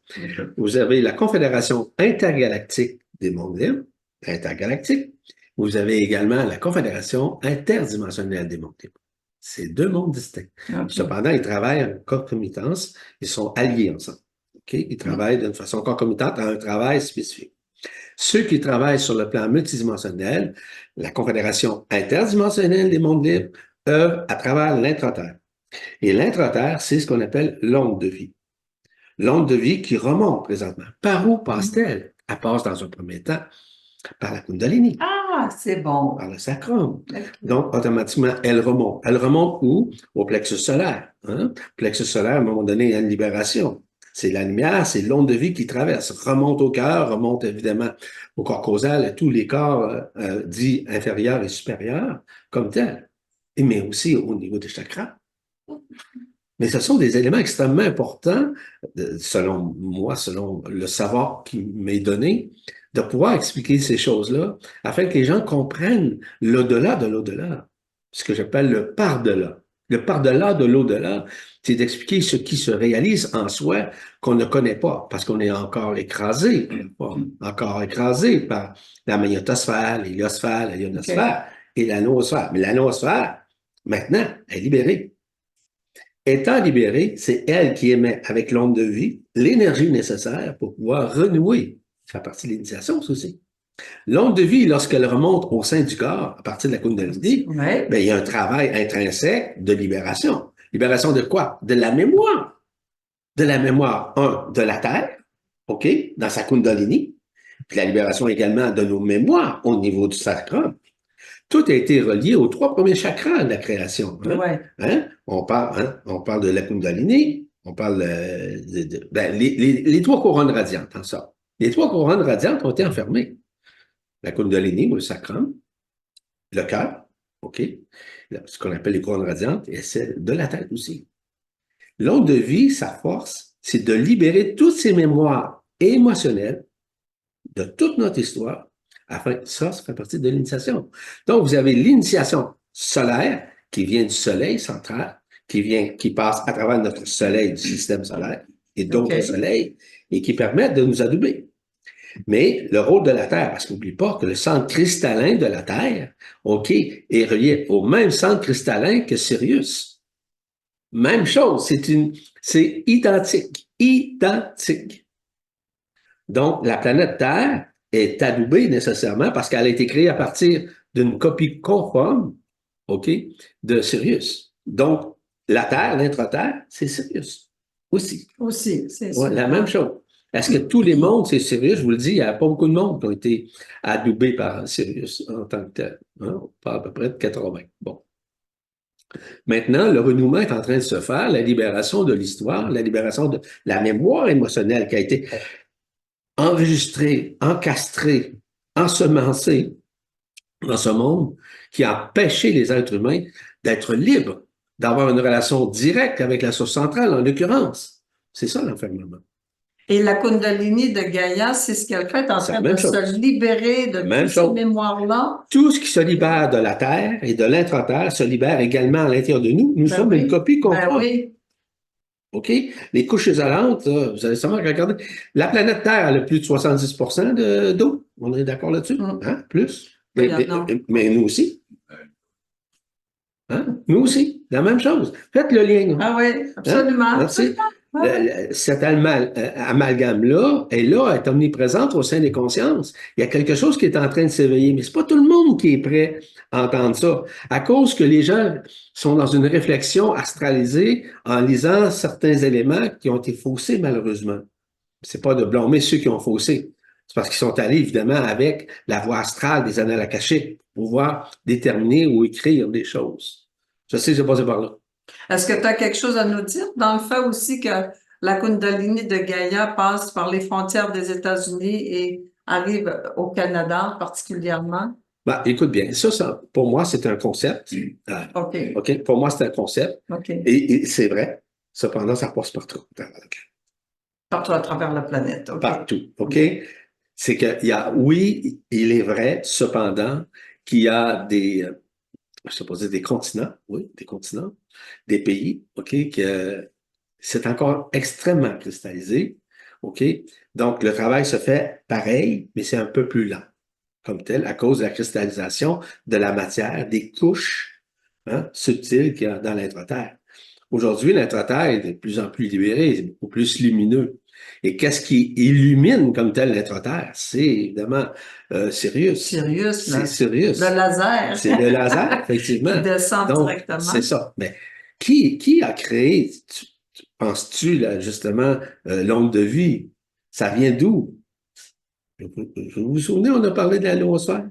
Vous avez la Confédération intergalactique des mondes libres, intergalactique. Vous avez également la Confédération interdimensionnelle des mondes libres. C'est 2 mondes distincts. Cependant, ils travaillent en concomitance, ils sont alliés ensemble. OK? Ils travaillent d'une façon concomitante à un travail spécifique. Ceux qui travaillent sur le plan multidimensionnel, la Confédération interdimensionnelle des mondes libres, œuvre à travers l'intra-terre. Et l'intra-terre, c'est ce qu'on appelle l'onde de vie. L'onde de vie qui remonte présentement. Par où passe-t-elle? Elle passe dans un premier temps Par la Kundalini, Ah, c'est bon. par le sacrum. OK. Donc, automatiquement, elle remonte. Elle remonte où? Au plexus solaire. Hein? Plexus solaire, à un moment donné, il y a une libération. C'est la lumière, c'est l'onde de vie qui traverse. Remonte au cœur, remonte évidemment au corps causal, à tous les corps dits inférieurs et supérieurs, comme tel. Mais aussi au niveau des chakras. Mais ce sont des éléments extrêmement importants, selon moi, selon le savoir qui m'est donné, de pouvoir expliquer ces choses-là, afin que les gens comprennent l'au-delà de l'au-delà, ce que j'appelle le par-delà. Le par-delà de l'au-delà, c'est d'expliquer ce qui se réalise en soi qu'on ne connaît pas, parce qu'on est encore écrasé, encore écrasé par la magnétosphère, l'héliosphère, la ionosphère et la noosphère. Mais la noosphère, maintenant, est libérée. Étant libérée, c'est elle qui émet avec l'onde de vie l'énergie nécessaire pour pouvoir renouer. Ça fait partie de l'initiation, ça aussi. L'onde de vie, lorsqu'elle remonte au sein du corps, à partir de la Kundalini, Ouais. ben, il y a un travail intrinsèque de libération. Libération de quoi? De la mémoire. De la mémoire, de la Terre, OK, dans sa Kundalini, puis la libération également de nos mémoires au niveau du sacrum. Tout a été relié aux trois premiers chakras de la création. Hein? Ouais. Hein? On parle de la Kundalini, on parle les trois couronnes radiantes, en ça. Les trois couronnes radiantes ont été enfermées. La Kundalini, ou le sacrum, le cœur, OK, ce qu'on appelle les couronnes radiantes, et celle de la tête aussi. L'onde de vie, sa force, c'est de libérer toutes ces mémoires émotionnelles de toute notre histoire, afin que ça fait partie de l'initiation. Donc, vous avez l'initiation solaire qui vient du soleil central, qui passe à travers notre soleil du système solaire et d'autres soleils, et qui permettent de nous adouber. Mais le rôle de la Terre, parce qu'oublie pas que le centre cristallin de la Terre, OK, est relié au même centre cristallin que Sirius. Même chose, c'est identique, identique. Donc, la planète Terre est adoubée nécessairement parce qu'elle a été créée à partir d'une copie conforme, OK, de Sirius. Donc, la Terre, l'intra-Terre, c'est Sirius aussi. Aussi, c'est Ouais, sûr. la même chose. Est-ce que tous les mondes, c'est Sirius? Je vous le dis, il n'y a pas beaucoup de mondes qui ont été adoubés par Sirius en tant que tel. Hein? On parle à peu près de 80. Bon. Maintenant, le renouement est en train de se faire, la libération de l'histoire, la libération de la mémoire émotionnelle qui a été enregistrée, encastrée, ensemencée dans ce monde, qui a empêché les êtres humains d'être libres, d'avoir une relation directe avec la source centrale, en l'occurrence. C'est ça l'enfermement. Et la Kundalini de Gaïa, c'est ce qu'elle fait en train de se libérer de toutes ces mémoires-là. Tout ce qui se libère de la Terre et de l'intra-terre se libère également à l'intérieur de nous. Nous sommes une copie conforme. Oui. OK? Les couches isolantes, vous allez sûrement regarder. La planète Terre, elle a plus de 70% d'eau. On est d'accord là-dessus? Hein? Plus. Mais nous aussi. Hein? Nous aussi. La même chose. Faites le lien. Ah oui, absolument. Hein? Merci. Cet amalgame-là est omniprésente au sein des consciences. Il y a quelque chose qui est en train de s'éveiller, mais c'est pas tout le monde qui est prêt à entendre ça. À cause que les gens sont dans une réflexion astralisée en lisant certains éléments qui ont été faussés, malheureusement. C'est pas de blâmer ceux qui ont faussé. C'est parce qu'ils sont allés, évidemment, avec la voie astrale des annales akashiques pour pouvoir déterminer ou écrire des choses. Je sais, j'ai passé par là. Est-ce que tu as quelque chose à nous dire dans le fait aussi que la Kundalini de Gaïa passe par les frontières des États-Unis et arrive au Canada particulièrement? Ben, écoute bien, ça, pour moi, c'est un concept. OK. Pour moi, c'est un concept. Et c'est vrai. Cependant, ça passe partout. Partout à travers la planète. Partout. OK? C'est qu'il y a, oui, il est vrai, cependant, qu'il y a je sais pas dire des continents, oui, des continents, des pays, OK, que c'est encore extrêmement cristallisé, OK? Donc, le travail se fait pareil, mais c'est un peu plus lent, comme tel, à cause de la cristallisation de la matière, des couches subtiles qu'il y a dans l'intra-terre. Aujourd'hui, l'intra-terre est de plus en plus libéré, c'est beaucoup plus lumineux. Et qu'est-ce qui illumine comme tel l'intra-terre? C'est évidemment Sirius. C'est Sirius. Le laser. C'est le laser, effectivement. Qui descend directement. C'est ça. Mais qui a créé, penses-tu, là, justement, l'onde de vie? Ça vient d'où? Vous vous souvenez, on a parlé de la noosphère?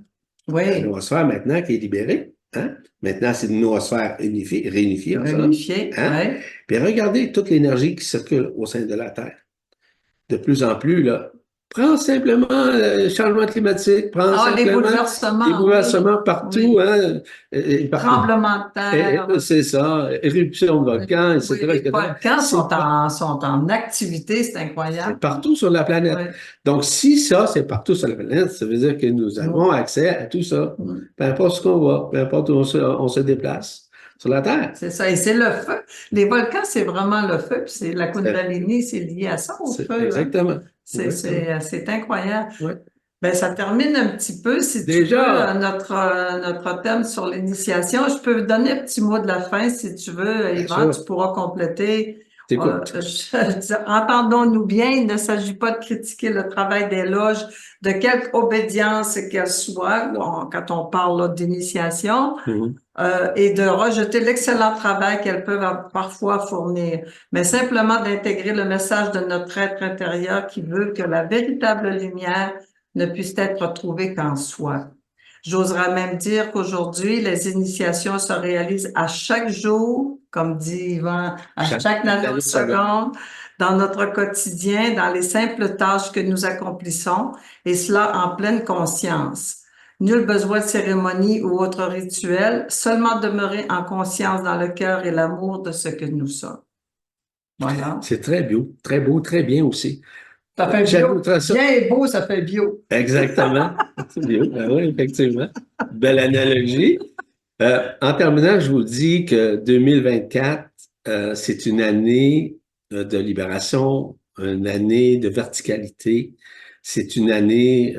La Oui, noosphère maintenant qui est libérée. Hein? Maintenant, c'est une noosphère réunifiée ensemble. réunifié, Hein? oui. Puis regardez toute l'énergie qui circule au sein de la Terre. De plus en plus, là, prends simplement le changement climatique, prends Ah, les simplement les bouleversements, oui, bouleversements partout, oui. hein, et partout. Tremblements de terre. C'est ça, éruption de Oui, volcans, oui, etc., les etc. volcans C'est sont en activité, c'est c'est incroyable. partout sur la planète. Oui. Donc, si ça, c'est partout sur la planète, ça veut dire que nous avons Mm, accès à tout ça. mm. Peu importe ce qu'on va, peu importe où on se déplace sur la Terre. C'est ça. Et c'est le feu. Les volcans, c'est vraiment le feu. Puis c'est la C'est Kundalini, c'est lié à ça, au feu, hein. exactement. Exactement. C'est incroyable. Ouais. Ben, ça termine un petit peu, si tu veux, Déjà, notre thème sur l'initiation. Je peux donner un petit mot de la fin, si tu veux, bien Yvan, tu sûr, pourras compléter. t'écoutes. Entendons-nous bien, il ne s'agit pas de critiquer le travail des loges, de quelque obédience qu'elle soit, quand on parle là, d'initiation, Mhm. et de rejeter l'excellent travail qu'elles peuvent parfois fournir, mais simplement d'intégrer le message de notre être intérieur qui veut que la véritable lumière ne puisse être trouvée qu'en soi. J'oserais même dire qu'aujourd'hui, les initiations se réalisent à chaque jour, comme dit Yvan, à chaque Nanoseconde. nanoseconde, dans notre quotidien, dans les simples tâches que nous accomplissons, et cela en pleine conscience. Nul besoin de cérémonie ou autre rituel, seulement demeurer en conscience dans le cœur et l'amour de ce que nous sommes. Voilà. C'est très beau, très bien aussi. Ça fait bio. J'ajouterais ça. Bien et beau, ça fait bio. Exactement. C'est bien. Ben oui, effectivement. Belle analogie. En terminant, je vous dis que 2024, c'est une année de libération, une année de verticalité. C'est une année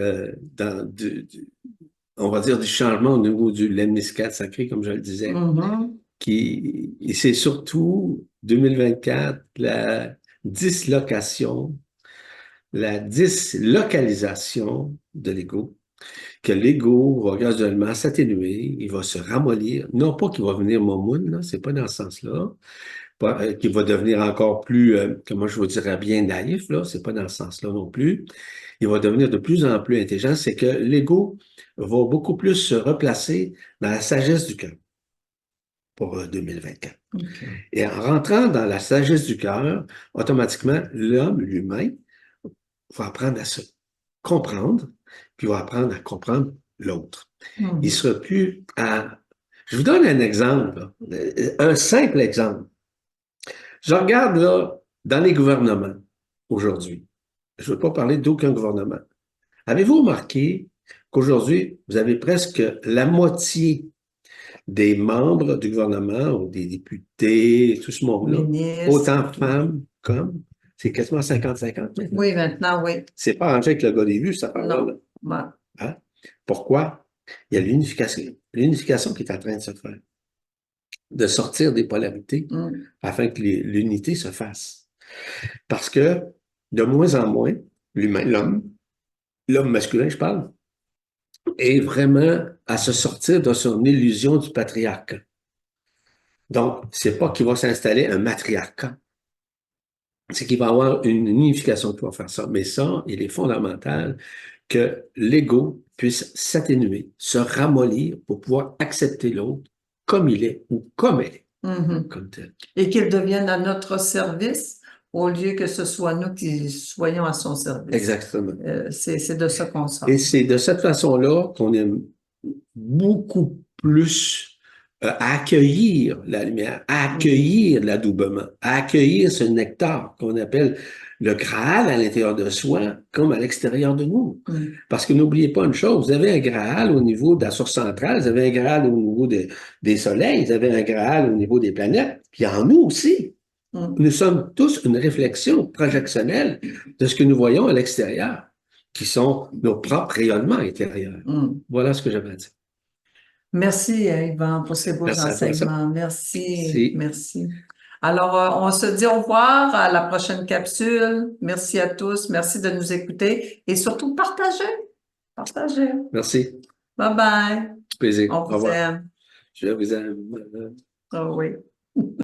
on va dire, du changement au niveau du lemniscate sacré, comme je le disais. Mhm. Et c'est surtout 2024, dislocation, la dislocalisation de l'ego, que l'ego va graduellement s'atténuer, il va se ramollir, non pas qu'il va venir momoun, là, c'est pas dans ce sens-là, qu'il va devenir encore plus, comment je vous dirais bien, naïf, là, c'est pas dans ce sens-là non plus. Il va devenir de plus en plus intelligent, c'est que l'ego va beaucoup plus se replacer dans la sagesse du cœur pour 2024. OK. Et en rentrant dans la sagesse du cœur, automatiquement, l'homme, l'humain, va apprendre à se comprendre, puis va apprendre à comprendre l'autre. Il Mhm. sera plus à... Je vous donne un exemple, un simple exemple. Je regarde là, dans les gouvernements aujourd'hui. Je ne veux pas parler d'aucun gouvernement. Avez-vous remarqué qu'aujourd'hui, vous avez presque la moitié des membres du gouvernement, ou des députés, tout ce monde-là, Ministre, autant tout. femmes comme, c'est quasiment 50-50 maintenant. Oui, maintenant, oui. C'est pas arrangé avec le gars des vues, ça parle Non. là. Ouais. Hein? Pourquoi? Il y a l'unification qui est en train de se faire, de sortir des polarités Mm. afin que l'unité se fasse. Parce que de moins en moins, l'homme masculin, je parle, est vraiment à se sortir de son illusion du patriarcat. Donc, c'est pas qu'il va s'installer un matriarcat, c'est qu'il va y avoir une unification qui va faire ça. Mais ça, il est fondamental que l'ego puisse s'atténuer, se ramollir pour pouvoir accepter l'autre comme il est ou comme elle est, Mhm. comme tel. Et qu'il devienne à notre service au lieu que ce soit nous qui soyons à son service. Exactement. C'est de ça qu'on Et sort. c'est de cette façon-là qu'on est beaucoup plus à accueillir la lumière, à accueillir l'adoubement, à accueillir ce nectar qu'on appelle le Graal à l'intérieur de soi comme à l'extérieur de nous. Mm. Parce que n'oubliez pas une chose, vous avez un Graal au niveau de la source centrale, vous avez un Graal au niveau des soleils, vous avez un Graal au niveau des planètes, puis en nous aussi. Mm. Nous sommes tous une réflexion projectionnelle de ce que nous voyons à l'extérieur, qui sont nos propres rayonnements intérieurs. Mm. Voilà ce que j'avais à dire. Merci, Yvan, pour ces beaux Merci à toi, ça. enseignements. Merci, Si. merci. Alors, on se dit au revoir à la prochaine capsule. Merci à tous. Merci de nous écouter et surtout partagez. Partagez. Merci. Bye bye. Plaisir. On Au vous revoir. aime. Je vous aime. Ah oui.